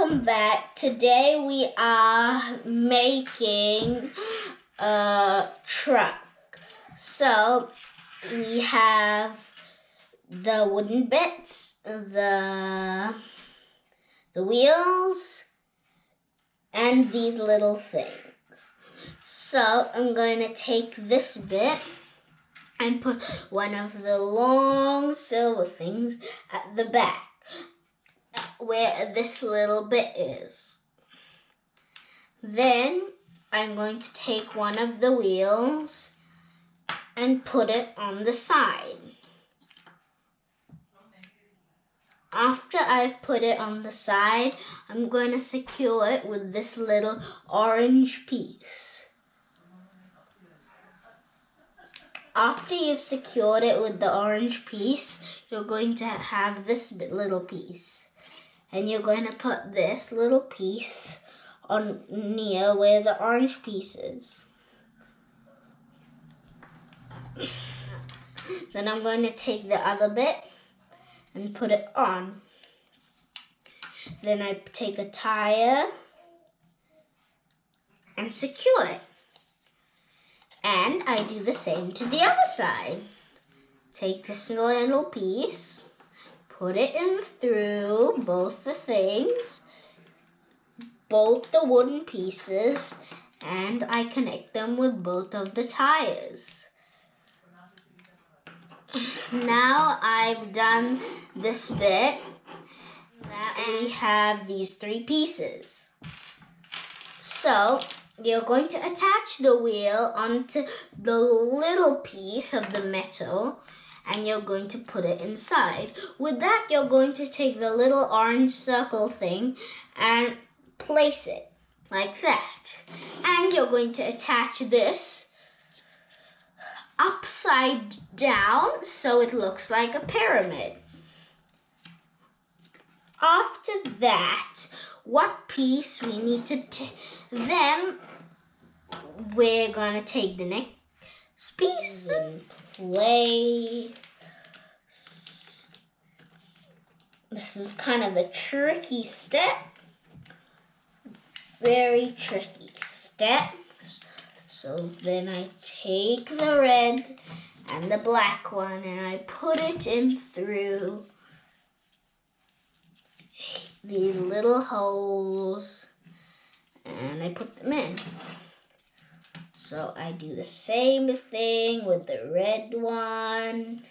Welcome back. Today we are making a truck. So we have the wooden bits, the wheels, and these little things. So I'm going to take this bit and put one of the long silver things at the back, where this little bit is. Then I'm going to take one of the wheels and put it on the side. After I've put it on the side, I'm going to secure it with this little orange piece. After you've secured it with the orange piece, you're going to have this little piece. And you're going to put this little piece on near where the orange piece is. Then I'm going to take the other bit and put it on. Then I take a tire and secure it. And I do the same to the other side. Take this little piece, put it in through both the things, both the wooden pieces, and I connect them with both of the tires. Now I've done this bit. Now we have these three pieces. So you're going to attach the wheel onto the little piece of the metal and you're going to put it inside. With that, you're going to take the little orange circle thing and place it like that. And you're going to attach this upside down so it looks like a pyramid. After that, what piece we need to then we're going to take the next piece and place. This is kind of the tricky step. Very tricky step. So then I take the red and the black one and I put it in through these little holes and I put them in. So I do the same thing with the red one.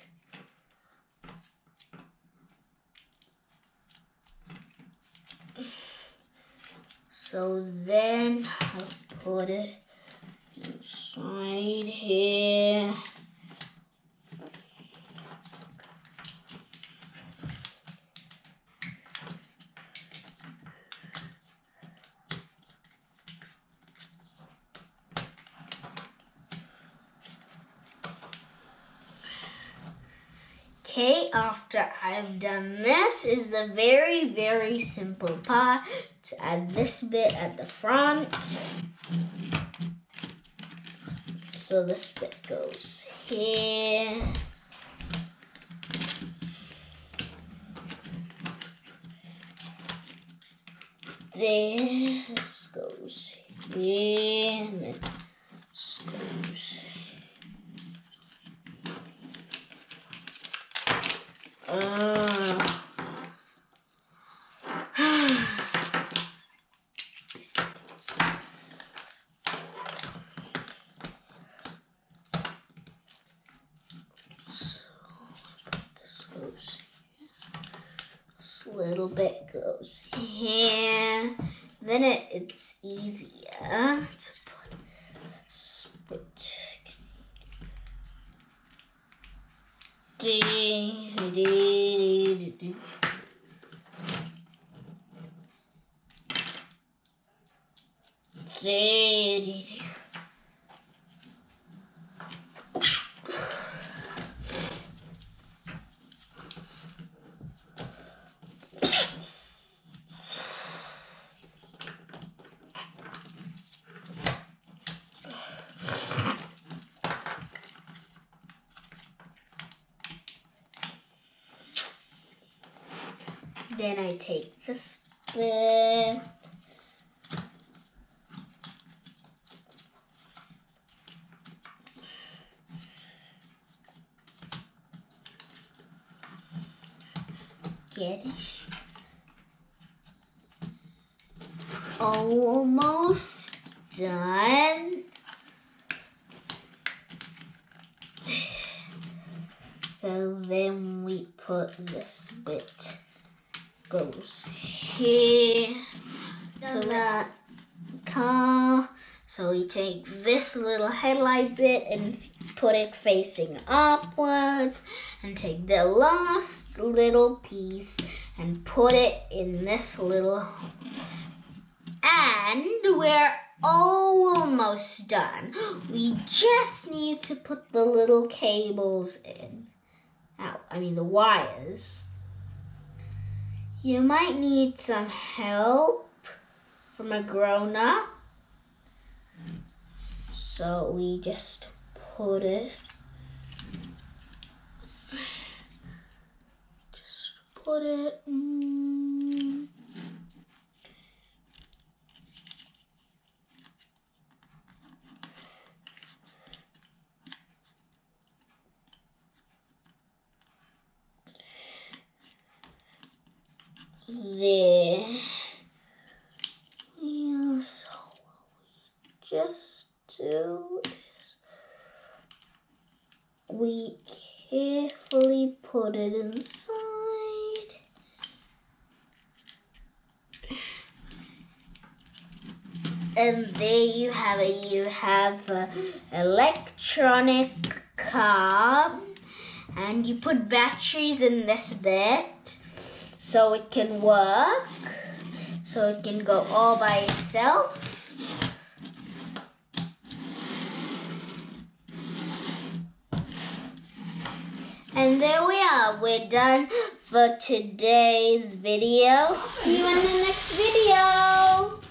So then I put it inside here. Okay, after I've done this is the very, very simple part. To add this bit at the front. So this bit goes here. This goes here. And then this goes here. Little bit goes here. Then it's easier to put switch. Then I take the it. Get it? Almost done. So then we put this bit goes here. So that car. So we take this little headlight bit and put it facing upwards, and take the last little piece and put it in this little hole. And we're almost done. We just need to put the little cables in. The wires. You might need some help from a grown-up. So we just put it. There. Yeah, so what we just do is we carefully put it inside. And there you have it. You have an electronic car, and you put batteries in this bit so it can work, so it can go all by itself. And there we are. We're done for today's video. See you in the next video.